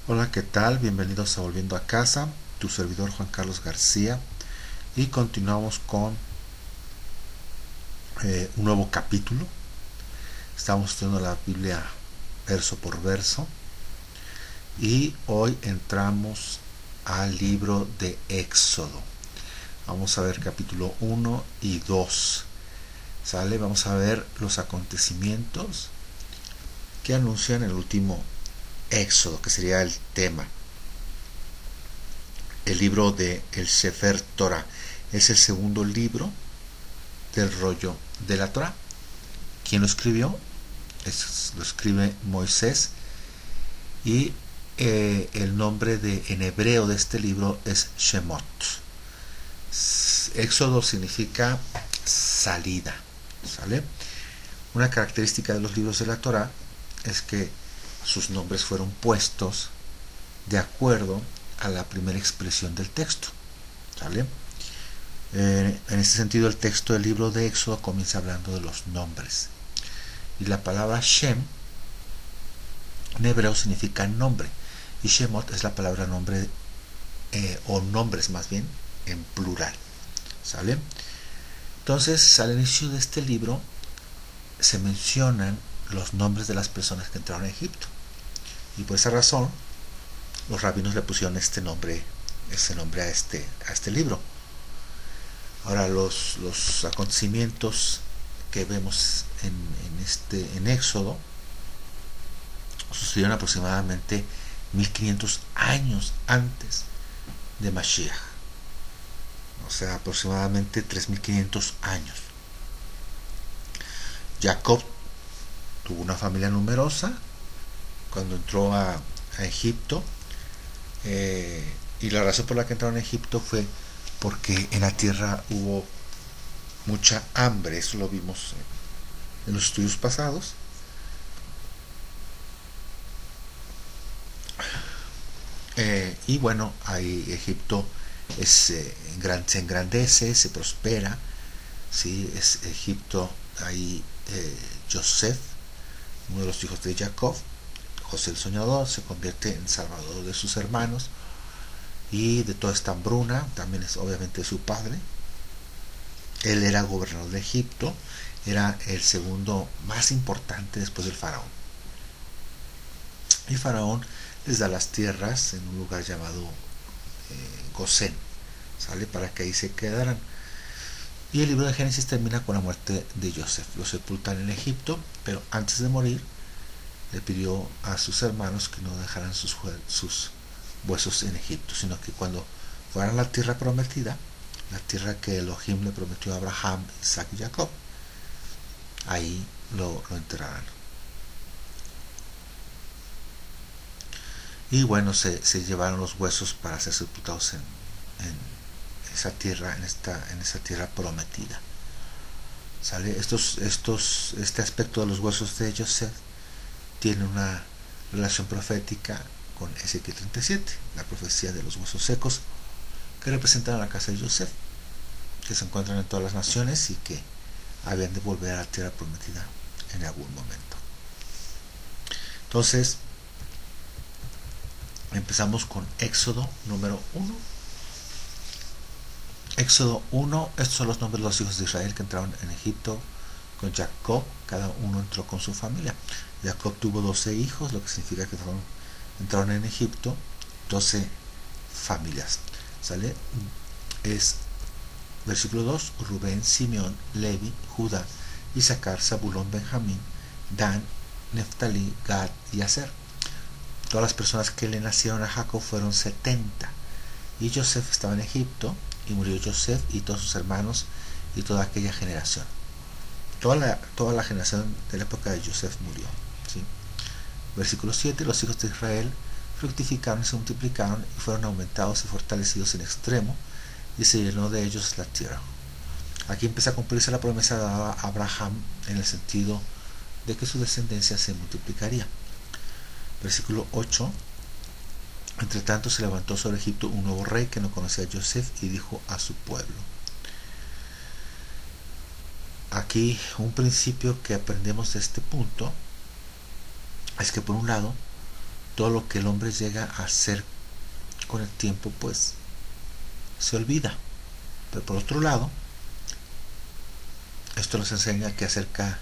Hola, ¿qué tal? Bienvenidos a Volviendo a Casa, tu servidor Juan Carlos García, y continuamos con un nuevo capítulo. Estamos estudiando la Biblia verso por verso y hoy entramos al libro de Éxodo. Vamos a ver capítulo 1 y 2. ¿Sale? Vamos a ver los acontecimientos que anuncian el último Éxodo, que sería el tema. El libro de el Sefer Torah es el segundo libro del rollo de la Torah. ¿Quién lo escribió? Lo escribe Moisés y el nombre en hebreo de este libro es Shemot. Éxodo significa salida, ¿sale? Una característica de los libros de la Torah es que sus nombres fueron puestos de acuerdo a la primera expresión del texto, ¿sale? En este sentido, el texto del libro de Éxodo comienza hablando de los nombres. Y la palabra Shem en hebreo significa nombre. Y Shemot es la palabra nombre, o nombres más bien, en plural. ¿Sale? Entonces, al inicio de este libro se mencionan los nombres de las personas que entraron a Egipto. Y por esa razón, los rabinos le pusieron ese nombre a este libro. Ahora, los acontecimientos que vemos en Éxodo sucedieron aproximadamente 1500 años antes de Mashiach, o sea, aproximadamente 3500 años. Jacob tuvo una familia numerosa cuando entró a Egipto, y la razón por la que entraron a Egipto fue porque en la tierra hubo mucha hambre. Eso lo vimos en los estudios pasados. Y bueno, ahí Egipto se engrandece, se prospera, ¿sí? Es Egipto, ahí Joseph, uno de los hijos de Jacob, José el soñador, se convierte en salvador de sus hermanos y de toda esta hambruna. También es obviamente su padre. Él era gobernador de Egipto, era el segundo más importante después del faraón. Y faraón les da las tierras en un lugar llamado Gosén, ¿sale? Para que ahí se quedaran. Y el libro de Génesis termina con la muerte de Joseph. Lo sepultan en Egipto, pero antes de morir le pidió a sus hermanos que no dejaran sus huesos en Egipto, sino que cuando fueran a la tierra prometida, la tierra que Elohim le prometió a Abraham, Isaac y Jacob, ahí lo enterrarán. Y bueno, se llevaron los huesos para ser sepultados en esa tierra, en esa tierra prometida. ¿Sale? Este aspecto de los huesos de Joseph tiene una relación profética con Ezequiel 37, la profecía de los huesos secos, que representan a la casa de Joseph, que se encuentran en todas las naciones y que habían de volver a la tierra prometida en algún momento. Entonces, empezamos con Éxodo número 1. Éxodo 1, estos son los nombres de los hijos de Israel que entraron en Egipto con Jacob. Cada uno entró con su familia. Jacob tuvo 12 hijos, lo que significa que entraron en Egipto 12 familias. ¿Sale? Es versículo 2, Rubén, Simeón, Levi, Judá, Isaacar, Zabulón, Benjamín, Dan, Neftalí, Gad y Aser. Todas las personas que le nacieron a Jacob fueron 70. Y Joseph estaba en Egipto, y murió Joseph y todos sus hermanos y toda aquella generación. Toda la generación de la época de Joseph murió, ¿sí? Versículo 7, los hijos de Israel fructificaron y se multiplicaron y fueron aumentados y fortalecidos en extremo, y se llenó de ellos la tierra. Aquí empieza a cumplirse la promesa dada a Abraham en el sentido de que su descendencia se multiplicaría. Versículo 8, entre tanto se levantó sobre Egipto un nuevo rey que no conocía a Joseph y dijo a su pueblo. Aquí un principio que aprendemos de este punto es que por un lado todo lo que el hombre llega a hacer con el tiempo pues se olvida. Pero por otro lado, esto nos enseña que acerca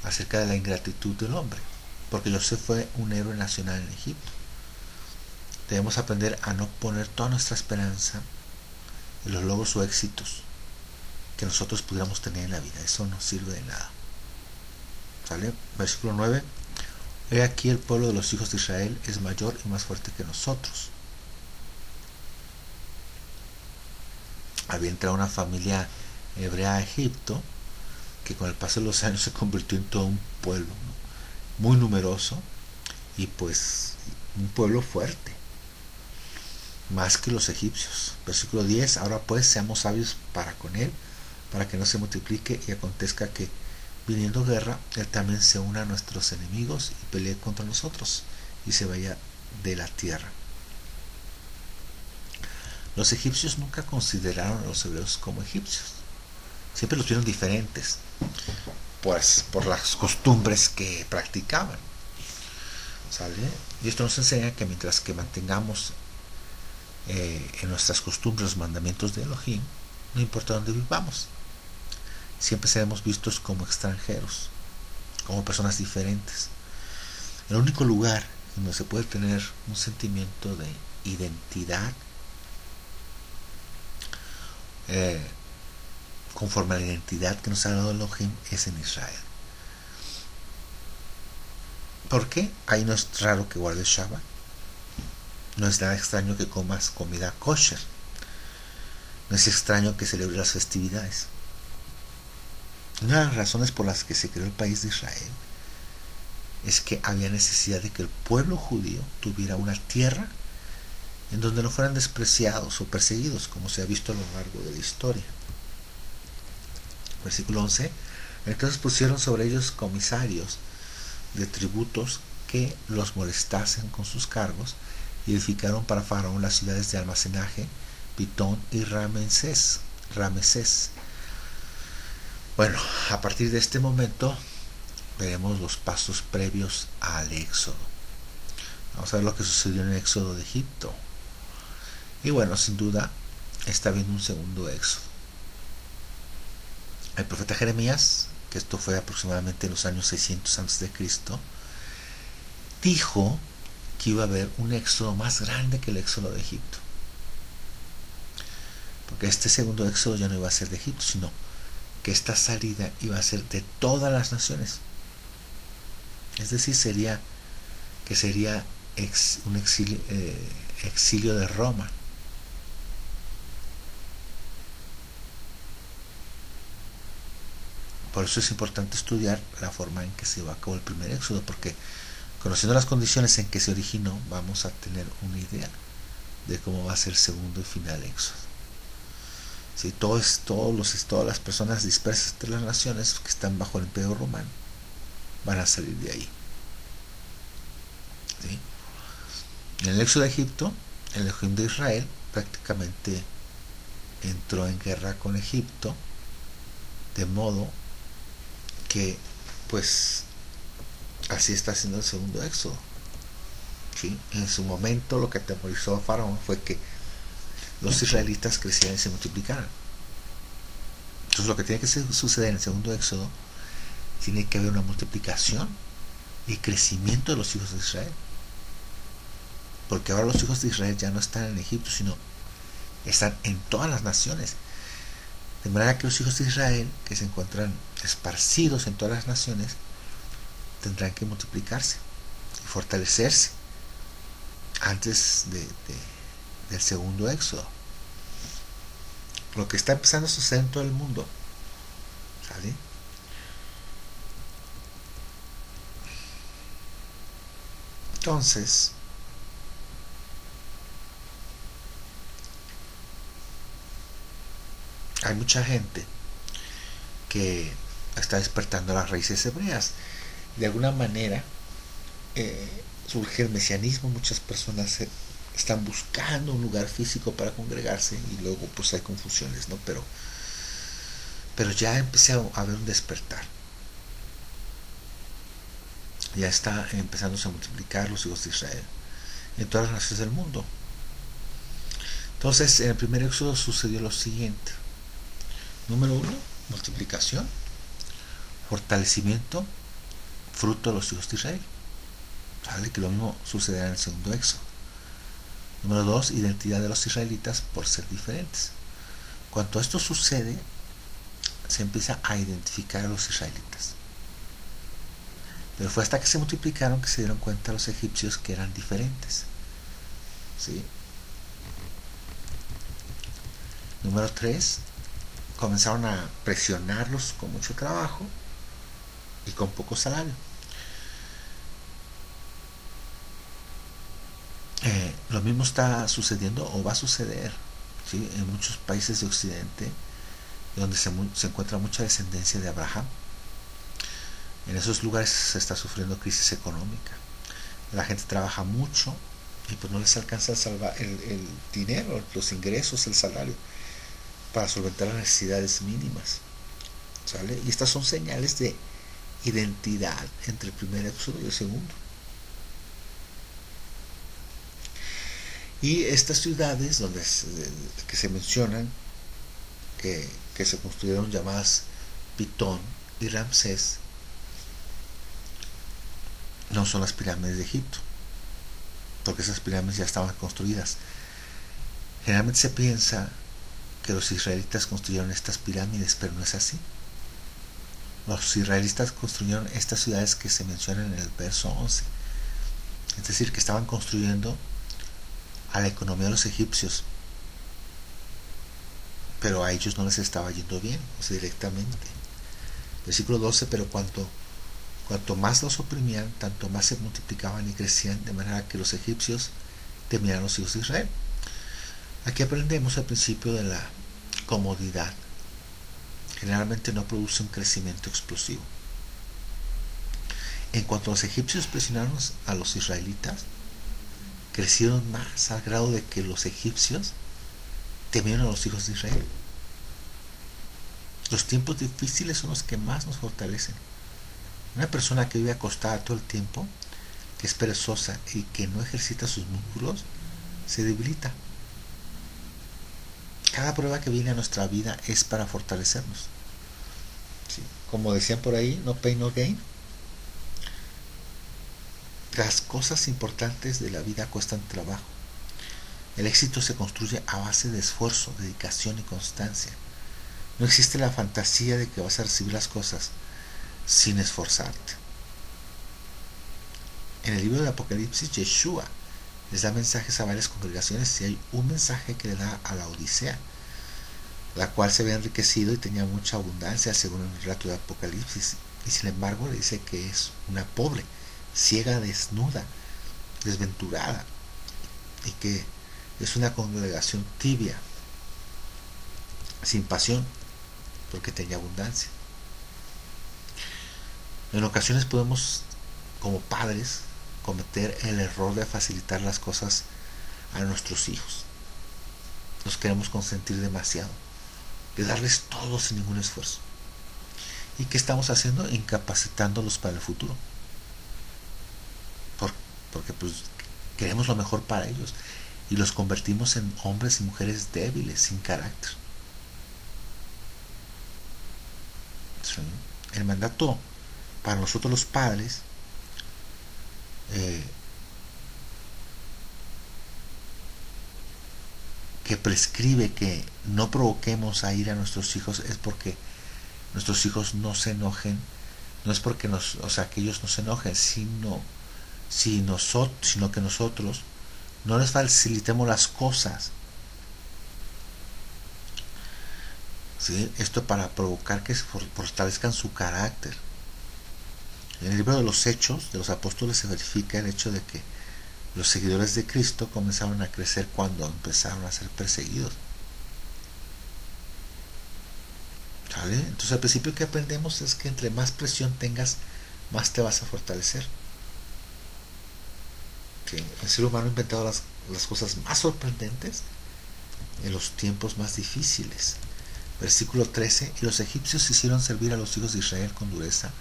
de la ingratitud del hombre, porque José fue un héroe nacional en Egipto. Debemos aprender a no poner toda nuestra esperanza en los logros o éxitos que nosotros pudiéramos tener en la vida. Eso no sirve de nada. ¿Sale? Versículo 9. He aquí el pueblo de los hijos de Israel es mayor y más fuerte que nosotros. Había entrado una familia hebrea a Egipto que con el paso de los años se convirtió en todo un pueblo, ¿no? Muy numeroso y pues un pueblo fuerte, más que los egipcios. Versículo 10. Ahora pues seamos sabios para con él, para que no se multiplique y acontezca que viniendo guerra, él también se una a nuestros enemigos y pelee contra nosotros y se vaya de la tierra. Los egipcios nunca consideraron a los hebreos como egipcios. Siempre los vieron diferentes, pues por las costumbres que practicaban. ¿Sale? Y esto nos enseña que mientras que mantengamos en nuestras costumbres los mandamientos de Elohim, no importa dónde vivamos, siempre seremos vistos como extranjeros, como personas diferentes. El único lugar donde se puede tener un sentimiento de identidad conforme a la identidad que nos ha dado Elohim es en Israel. ¿Por qué? Ahí no es raro que guardes Shabbat, no es nada extraño que comas comida kosher, no es extraño que celebres las festividades. Una de las razones por las que se creó el país de Israel es que había necesidad de que el pueblo judío tuviera una tierra en donde no fueran despreciados o perseguidos, como se ha visto a lo largo de la historia. Versículo 11. Entonces pusieron sobre ellos comisarios de tributos que los molestasen con sus cargos y edificaron para Faraón las ciudades de almacenaje, Pitón y Ramesés. Bueno, a partir de este momento veremos los pasos previos al éxodo. Vamos a ver lo que sucedió en el éxodo de Egipto. Y bueno, sin duda está viendo un segundo éxodo. El profeta Jeremías, que esto fue aproximadamente en los años 600 a.C., dijo que iba a haber un éxodo más grande que el éxodo de Egipto. Porque este segundo éxodo ya no iba a ser de Egipto, sino que esta salida iba a ser de todas las naciones. Es decir, sería un exilio de Roma. Por eso es importante estudiar la forma en que se llevó a cabo el primer éxodo, porque conociendo las condiciones en que se originó, vamos a tener una idea de cómo va a ser el segundo y final éxodo. ¿Sí? Todas las personas dispersas entre las naciones que están bajo el imperio romano van a salir de ahí. ¿Sí? En el éxodo de Egipto, el Elohim de Israel prácticamente entró en guerra con Egipto, de modo que pues así está haciendo el segundo éxodo. ¿Sí? En su momento lo que atemorizó a Faraón fue que los israelitas crecieran y se multiplicaran. Entonces lo que tiene que suceder en el segundo éxodo, tiene que haber una multiplicación y crecimiento de los hijos de Israel, porque ahora los hijos de Israel ya no están en Egipto, sino están en todas las naciones. De manera que los hijos de Israel, que se encuentran esparcidos en todas las naciones, tendrán que multiplicarse y fortalecerse antes del segundo éxodo. Lo que está empezando a suceder en todo el mundo. ¿Sale? Entonces, hay mucha gente que está despertando las raíces hebreas. De alguna manera surge el mesianismo, muchas personas están buscando un lugar físico para congregarse y luego pues hay confusiones, ¿no? Pero ya empecé a haber un despertar. Ya está empezándose a multiplicar los hijos de Israel. en todas las naciones del mundo. Entonces, en el primer éxodo sucedió lo siguiente. Número 1, multiplicación, fortalecimiento, fruto de los hijos de Israel. ¿Sale? Que lo mismo sucederá en el segundo éxodo. Número 2, identidad de los israelitas por ser diferentes. Cuando esto sucede, se empieza a identificar a los israelitas. Pero fue hasta que se multiplicaron que se dieron cuenta los egipcios que eran diferentes. ¿Sí? Número 3, comenzaron a presionarlos con mucho trabajo y con poco salario. Lo mismo está sucediendo o va a suceder, ¿sí?, en muchos países de Occidente, donde se encuentra mucha descendencia de Abraham. En esos lugares se está sufriendo crisis económica. La gente trabaja mucho y pues no les alcanza el dinero, los ingresos, el salario para solventar las necesidades mínimas. ¿Sale? Y estas son señales de identidad entre el primer éxodo y el segundo. Y estas ciudades que se mencionan, que se construyeron, llamadas Pitón y Ramsés, no son las pirámides de Egipto, porque esas pirámides ya estaban construidas. Generalmente se piensa que los israelitas construyeron estas pirámides, pero no es así. Los israelitas construyeron estas ciudades que se mencionan en el verso 11. Es decir, que estaban construyendo a la economía de los egipcios, pero a ellos no les estaba yendo bien, o sea, directamente. Versículo 12, pero cuanto más los oprimían, tanto más se multiplicaban y crecían, de manera que los egipcios temían a los hijos de Israel. Aquí aprendemos el principio de la comodidad. Generalmente no produce un crecimiento explosivo. En cuanto los egipcios presionaron a los israelitas, crecieron más al grado de que los egipcios temieron a los hijos de Israel. Los tiempos difíciles son los que más nos fortalecen. Una persona que vive acostada todo el tiempo, que es perezosa y que no ejercita sus músculos, se debilita. Cada prueba que viene a nuestra vida es para fortalecernos. ¿Sí? Como decían por ahí, no pain, no gain. Las cosas importantes de la vida cuestan trabajo. El éxito se construye a base de esfuerzo, dedicación y constancia. No existe la fantasía de que vas a recibir las cosas sin esforzarte. En el libro del Apocalipsis, Yeshua les da mensajes a varias congregaciones y hay un mensaje que le da a la Odisea, la cual se había enriquecido y tenía mucha abundancia según el relato del Apocalipsis, y sin embargo le dice que es una pobre, ciega, desnuda, desventurada, y que es una congregación tibia, sin pasión, porque tenía abundancia. En ocasiones podemos, como padres, cometer el error de facilitar las cosas a nuestros hijos. Nos queremos consentir demasiado, de darles todo sin ningún esfuerzo. ¿Y qué estamos haciendo? Incapacitándolos para el futuro. Porque pues queremos lo mejor para ellos y los convertimos en hombres y mujeres débiles, sin carácter. ¿Sí? El mandato para nosotros los padres que prescribe que no provoquemos a ir a nuestros hijos es porque nuestros hijos no se enojen, no es porque que ellos no se enojen, sino que nosotros no les facilitemos las cosas. ¿Sí? Esto para provocar que se fortalezcan su carácter. En el libro de los Hechos de los Apóstoles se verifica el hecho de que los seguidores de Cristo comenzaron a crecer cuando empezaron a ser perseguidos. ¿Sale? Entonces al principio que aprendemos es que entre más presión tengas, más te vas a fortalecer. Que el ser humano ha inventado las cosas más sorprendentes en los tiempos más difíciles. Versículo 13, y los egipcios hicieron servir a los hijos de Israel con dureza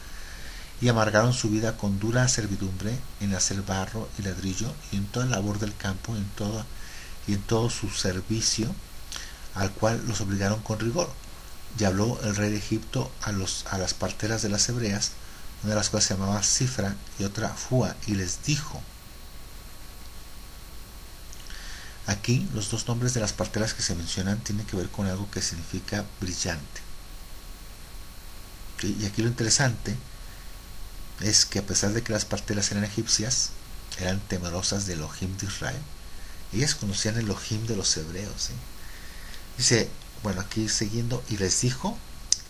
y amargaron su vida con dura servidumbre en hacer barro y ladrillo y en toda labor del campo y en todo su servicio, al cual los obligaron con rigor. Y habló el rey de Egipto a las parteras de las hebreas, una de las cuales se llamaba Cifra y otra Fua, y les dijo. Aquí los dos nombres de las parteras que se mencionan tienen que ver con algo que significa brillante. ¿Sí? Y aquí lo interesante es que a pesar de que las parteras eran egipcias, eran temerosas del Elohim de Israel. Ellas conocían el Elohim de los hebreos. ¿Sí? Dice, bueno, aquí siguiendo, y les dijo,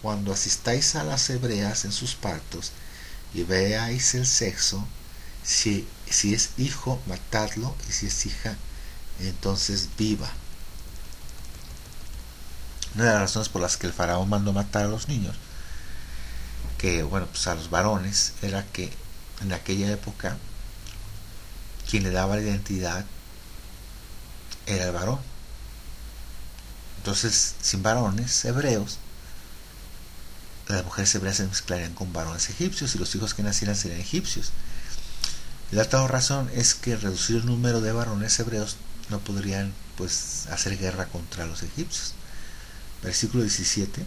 cuando asistáis a las hebreas en sus partos y veáis el sexo, si es hijo, matadlo, y si es hija, entonces viva. Una de las razones por las que el faraón mandó matar a los niños, que bueno, pues a los varones, era que en aquella época quien le daba la identidad era el varón. Entonces, sin varones hebreos, las mujeres hebreas se mezclarían con varones egipcios y los hijos que nacieran serían egipcios. Y la otra razón es que reducir el número de varones hebreos no podrían pues hacer guerra contra los egipcios. Versículo 17.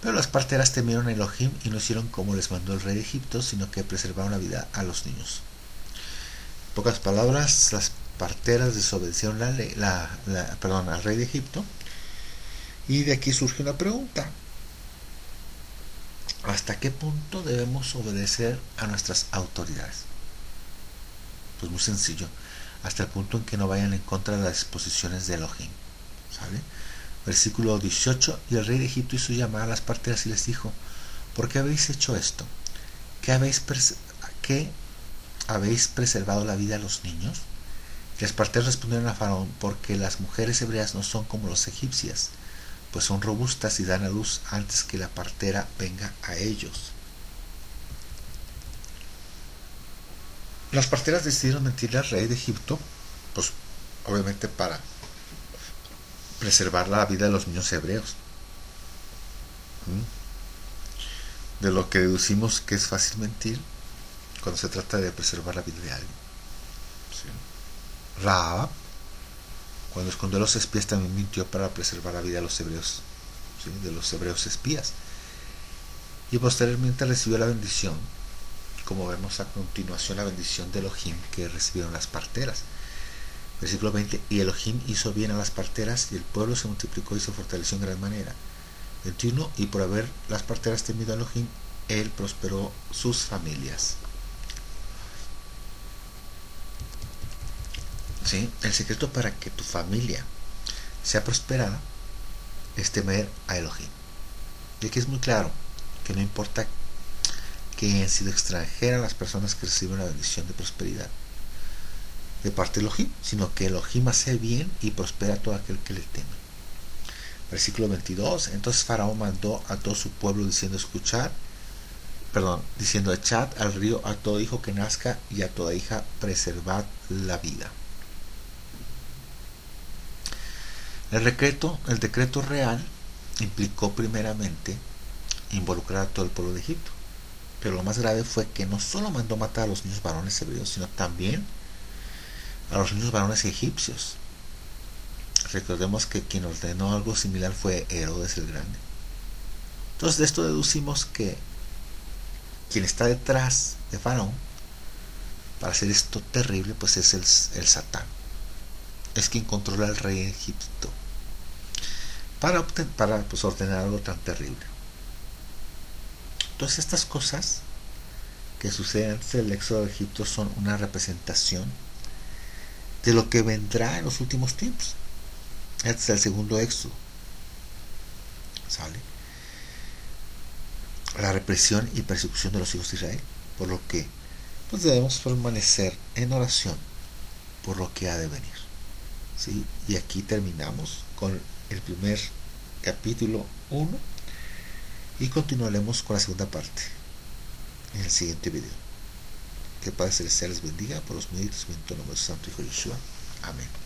Pero las parteras temieron a Elohim y no hicieron como les mandó el rey de Egipto, sino que preservaron la vida a los niños. En pocas palabras, las parteras desobedecieron al rey de Egipto. Y de aquí surge una pregunta. ¿Hasta qué punto debemos obedecer a nuestras autoridades? Pues muy sencillo, hasta el punto en que no vayan en contra de las disposiciones de Elohim. ¿Sale? Versículo 18. Y el rey de Egipto hizo llamar a las parteras y les dijo, ¿por qué habéis hecho esto? ¿Qué habéis preservado la vida a los niños? Y las parteras respondieron a Faraón, porque las mujeres hebreas no son como los egipcias, pues son robustas y dan a luz antes que la partera venga a ellos. Las parteras decidieron mentirle al rey de Egipto, pues obviamente para preservar la vida de los niños hebreos. De lo que deducimos que es fácil mentir cuando se trata de preservar la vida de alguien. ¿Sí? Rahab, cuando escondió a los espías, también mintió para preservar la vida de los hebreos, ¿sí? De los hebreos espías. Y posteriormente recibió la bendición, como vemos a continuación, la bendición de Elohim que recibieron las parteras. Versículo 20. Y Elohim hizo bien a las parteras, y el pueblo se multiplicó y se fortaleció en gran manera. 21. Y por haber las parteras temido a Elohim, él prosperó sus familias. ¿Sí? El secreto para que tu familia sea prosperada es temer a Elohim. Y aquí es muy claro que no importa que hayan sido extranjeras las personas que reciben la bendición de prosperidad de parte de Elohim, sino que Elohim hace bien y prospera a todo aquel que le teme. Versículo 22. Entonces Faraón mandó a todo su pueblo diciendo echad al río a todo hijo que nazca y a toda hija preservad la vida. El decreto real implicó primeramente involucrar a todo el pueblo de Egipto, pero lo más grave fue que no solo mandó matar a los niños varones hebreos, sino también a los niños varones egipcios. Recordemos que quien ordenó algo similar fue Herodes el Grande. Entonces de esto deducimos que quien está detrás de Faraón para hacer esto terrible pues es el Satán. Es quien controla al rey de Egipto para pues, ordenar algo tan terrible. Entonces estas cosas que suceden antes del éxodo de Egipto son una representación de lo que vendrá en los últimos tiempos, hasta el segundo éxodo. ¿Sale? La represión y persecución de los hijos de Israel, por lo que pues debemos permanecer en oración por lo que ha de venir. ¿Sí? Y aquí terminamos con el primer capítulo 1 y continuaremos con la segunda parte en el siguiente video. Que el Padre Celestial les bendiga por los méritos y en tu nombre santo Hijo Yeshua. Amén.